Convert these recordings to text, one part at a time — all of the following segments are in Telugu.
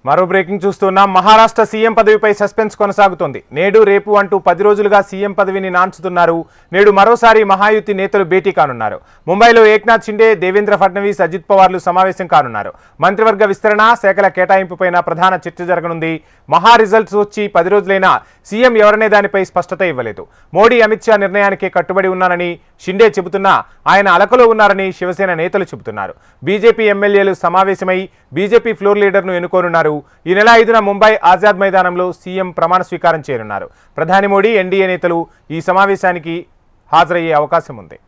మరో బ్రేకింగ్ చూస్తున్నాం. మహారాష్ట్ర సీఎం పదవిపై సస్పెన్స్ కొనసాగుతోంది. నేడు రేపు అంటూ 10 రోజులుగా సీఎం పదవిని నాంచుతున్నారు. నేడు మరోసారి మహాయుతి నేతలు భేటీ కానున్నారు. ముంబైలో ఏక్నాథ్ షిండే, దేవేంద్ర ఫడ్నవీస్, అజిత్ పవార్లు సమావేశం కానున్నారు. మంత్రివర్గ విస్తరణ, శాఖల కేటాయింపుపైన ప్రధాన చర్చ జరగనుంది. మహా రిజల్ట్స్ వచ్చి 10 రోజులైనా సీఎం ఎవరనే దానిపై స్పష్టత ఇవ్వలేదు. మోడీ, అమిత్ షా నిర్ణయానికి కట్టుబడి ఉన్నారని షిండే చెబుతున్నా ఆయన అలకలో ఉన్నారని శివసేన నేతలు చెబుతున్నారు. బీజేపీ ఎమ్మెల్యేలు సమావేశమై బీజేపీ ఫ్లోర్ లీడర్ను ఎన్నుకోనున్నారు. ఈ నెల 5న ముంబై ఆజాద్ మైదానంలో సీఎం ప్రమాణ స్వీకారం చేయనున్నారు. ప్రధాని మోడీ, ఎన్డీఏ నేతలు ఈ సమావేశానికి హాజరయ్యే అవకాశం ఉంది.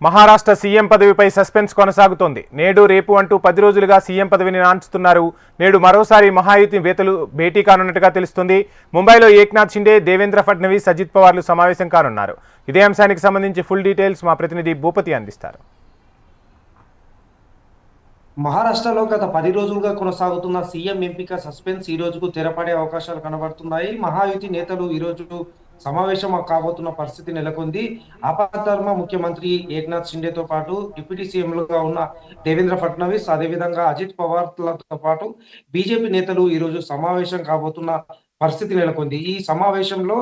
మహారాష్ట్ర సీఎం పదవిపై సస్పెన్స్ కొనసాగుతోంది. నేడు రేపు అంటూ 10 రోజులుగా సీఎం పదవిని నాంచుతున్నారు. నేడు మరోసారి మహాయుతి నేతలు భేటీ కానున్నట్టుగా తెలుస్తుంది. ముంబైలో ఏక్నాథ్ షిండే, దేవేంద్ర ఫడ్నవీస్, అజిత్ పవార్లు సమావేశం కానున్నారు. ఇదే అంశానికి సంబంధించి ఫుల్ డీటెయిల్స్ మా ప్రతినిధి భూపతి అందిస్తారు. మహారాష్ట్రలో గత 10 రోజులుగా కొనసాగుతున్న సీఎం ఎంపిక సస్పెన్స్ ఈ రోజుకు తెరపడే అవకాశాలు కనబడుతున్నాయి. మహాయుతి నేతలు ఈ రోజు సమావేశం కాబోతున్న పరిస్థితి నెలకొంది. ఆపద్ధర్మ ముఖ్యమంత్రి ఏక్నాథ్ షిండేతో పాటు డిప్యూటీ సీఎంలుగా ఉన్న దేవేంద్ర ఫడ్నవీస్, అదేవిధంగా అజిత్ పవార్లతో పాటు బీజేపీ నేతలు ఈ రోజు సమావేశం కాబోతున్న పరిస్థితి నెలకొంది. ఈ సమావేశంలో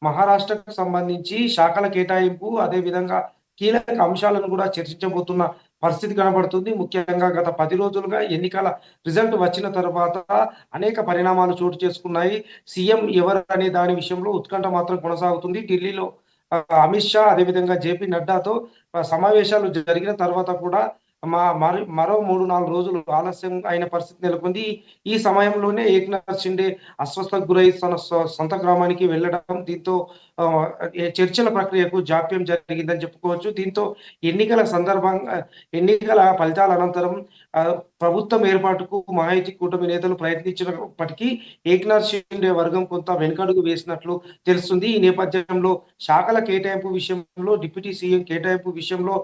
మహారాష్ట్రకు సంబంధించి శాఖల కేటాయింపు, అదేవిధంగా కీలక అంశాలను కూడా చర్చించబోతున్న పరిస్థితి కనబడుతుంది. ముఖ్యంగా గత 10 రోజులుగా ఎన్నికల రిజల్ట్ వచ్చిన తర్వాత అనేక పరిణామాలు చోటు చేసుకున్నాయి. సీఎం ఎవరు అనే దాని విషయంలో ఉత్కంఠ మాత్రం కొనసాగుతుంది. ఢిల్లీలో అమిత్ షా, అదేవిధంగా జేపీ నడ్డాతో సమావేశాలు జరిగిన తర్వాత కూడా మరో 3, 4 రోజులు ఆలస్యం అయిన పరిస్థితి నెలకొంది. ఈ సమయంలోనే ఏక్నాథ్ షిండే అస్వస్థతకు గురై తన సొంత గ్రామానికి వెళ్ళడం, దీంతో చర్చల ప్రక్రియకు జాప్యం జరిగిందని చెప్పుకోవచ్చు. దీంతో ఎన్నికల సందర్భంగా ఎన్నికల ఫలితాల అనంతరం ప్రభుత్వం ఏర్పాటుకు మహాయుతి కూటమి నేతలు ప్రయత్నించినప్పటికీ ఏక్నాథ్ షిండే వర్గం కొంత వెనుకడుగు వేసినట్లు తెలుస్తుంది. ఈ నేపథ్యంలో శాఖల కేటాయింపు విషయంలో, డిప్యూటీ సీఎం కేటాయింపు విషయంలో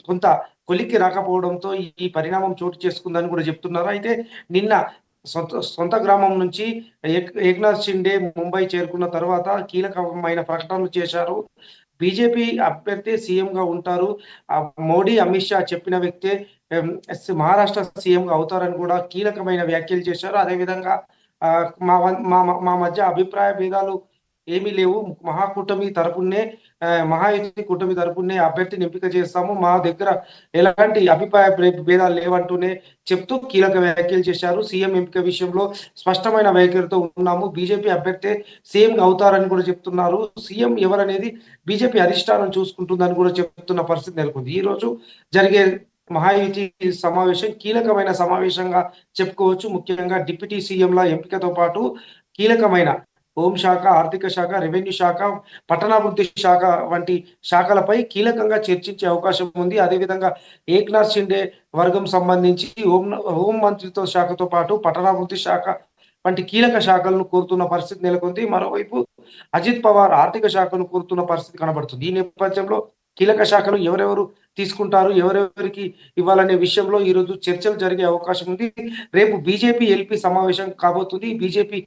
కొంత కొలిక్కి రాకపోవడంతో ఈ పరిణామం చోటు చేసుకుందని కూడా చెప్తున్నారు. అయితే నిన్న సొంత గ్రామం నుంచి ఏక్నాథ్ షిండే ముంబై చేరుకున్న తర్వాత కీలకమైన ప్రకటనలు చేశారు. బీజేపీ అభ్యర్థి సీఎంగా ఉంటారు. మోడీ, అమిత్ షా చెప్పిన వ్యక్తే మహారాష్ట్ర సీఎంగా అవుతారని కూడా కీలకమైన వ్యాఖ్యలు చేశారు. అదేవిధంగా మా మా మా మధ్య అభిప్రాయ భేదాలు ఏమీ లేవు. మహాకూటమి తరపునే మహాయుతి కూటమి తరపునే అభ్యర్థిని ఎంపిక చేస్తాము. మా దగ్గర ఎలాంటి అభిప్రాయ భేదాలు లేవంటూనే చెప్తూ కీలక వ్యాఖ్యలు చేశారు. సీఎం ఎంపిక విషయంలో స్పష్టమైన వైఖరితో ఉన్నాము. బీజేపీ అభ్యర్థి సీఎం అవుతారని కూడా చెప్తున్నారు. సీఎం ఎవరనేది బీజేపీ అధిష్టానం చూసుకుంటుందని కూడా చెప్తున్న పరిస్థితి నెలకొంది. ఈ రోజు జరిగే మహాయుతి సమావేశం కీలకమైన సమావేశంగా చెప్పుకోవచ్చు. ముఖ్యంగా డిప్యూటీ సీఎంల ఎంపికతో పాటు కీలకమైన హోంశాఖ, ఆర్థిక శాఖ, రెవెన్యూ శాఖ, పట్టణాభివృద్ధి శాఖ వంటి శాఖలపై కీలకంగా చర్చించే అవకాశం ఉంది. అదేవిధంగా ఏక్నాథ్ షిండే వర్గం సంబంధించి హోం మంత్రిత్వ శాఖతో పాటు పట్టణాభివృద్ధి శాఖ వంటి కీలక శాఖలను కోరుతున్న పరిస్థితి నెలకొంది. మరోవైపు అజిత్ పవార్ ఆర్థిక శాఖను కోరుతున్న పరిస్థితి కనబడుతుంది. ఈ నేపథ్యంలో కీలక శాఖలు ఎవరెవరు తీసుకుంటారు, ఎవరెవరికి ఇవ్వాలనే విషయంలో ఈరోజు చర్చలు జరిగే అవకాశం ఉంది. రేపు బీజేపీ ఎల్పీ సమావేశం కాబోతుంది. బీజేపీ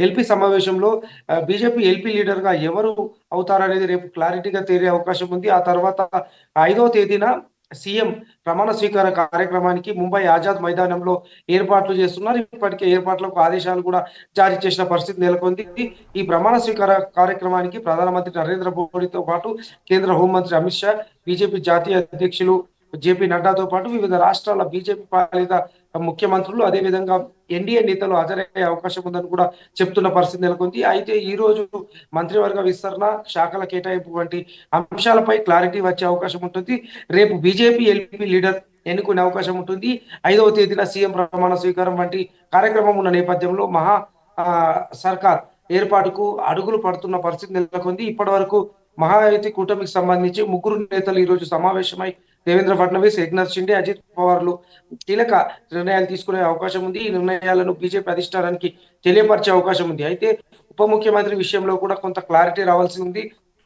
ఎల్పీ సమావేశంలో బీజేపీ ఎల్పీ లీడర్ గా ఎవరు అవుతారనేది రేపు క్లారిటీగా తేలే అవకాశం ఉంది. ఆ తర్వాత 5వ తేదీన సీఎం ప్రమాణ స్వీకార కార్యక్రమానికి ముంబై ఆజాద్ మైదానంలో ఏర్పాట్లు చేస్తున్నారు. ఇప్పటికే ఏర్పాట్లకు ఆదేశాలు కూడా జారీ చేసిన పరిస్థితి నెలకొంది. ఈ ప్రమాణ స్వీకార కార్యక్రమానికి ప్రధానమంత్రి నరేంద్ర మోడీతో పాటు కేంద్ర హోంమంత్రి అమిత్ షా, బీజేపీ జాతీయ అధ్యక్షులు జేపీ నడ్డాతో పాటు వివిధ రాష్ట్రాల బీజేపీ పాలిత ముఖ్యమంత్రులు, అదేవిధంగా ఎన్డీఏ నేతలు హాజరయ్యే అవకాశం ఉందని కూడా చెప్తున్న పరిస్థితి నెలకొంది. అయితే ఈ రోజు మంత్రివర్గ విస్తరణ, శాఖల కేటాయింపు వంటి అంశాలపై క్లారిటీ వచ్చే అవకాశం ఉంటుంది. రేపు బీజేపీ ఎల్పీ లీడర్ ఎన్నుకునే అవకాశం ఉంటుంది. 5వ తేదీన సీఎం ప్రమాణ స్వీకారం వంటి కార్యక్రమం ఉన్న నేపథ్యంలో మహా సర్కార్ ఏర్పాటుకు అడుగులు పడుతున్న పరిస్థితి నెలకొంది. ఇప్పటి వరకు మహాయుతి కూటమికి సంబంధించి 3 నేతలు ఈ రోజు సమావేశమై దేవేంద్ర ఫడ్నవీస్, ఏక్నాథ్ షిండే, అజిత్ పవార్లు కీలక నిర్ణయాలు తీసుకునే అవకాశం ఉంది. ఈ నిర్ణయాలను బీజేపీ అధిష్టానానికి తెలియపరిచే అవకాశం ఉంది. అయితే ఉప ముఖ్యమంత్రి విషయంలో కూడా కొంత క్లారిటీ రావాల్సి ఉంది.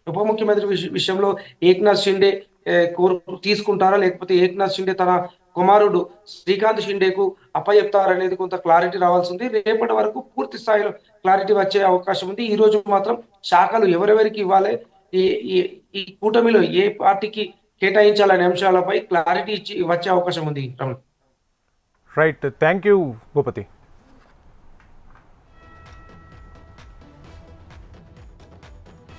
ఉప ముఖ్యమంత్రి విషయంలో ఏక్నాథ్ షిండే తీసుకుంటారా? లేకపోతే ఏక్నాథ్ షిండే తన కుమారుడు శ్రీకాంత్ షిండేకు అప్పజెప్తారనేది కొంత క్లారిటీ రావాల్సింది. రేపటి వరకు పూర్తి స్థాయిలో క్లారిటీ వచ్చే అవకాశం ఉంది. ఈరోజు మాత్రం శాఖలు ఎవరెవరికి ఇవ్వాలి, ఈ ఈ ఈ కూటమిలో ఏ పార్టీకి కేటాయించాలనే అంశాలపై క్లారిటీ వచ్చే అవకాశం ఉంది. Ramana. Right, thank you Bhupathi.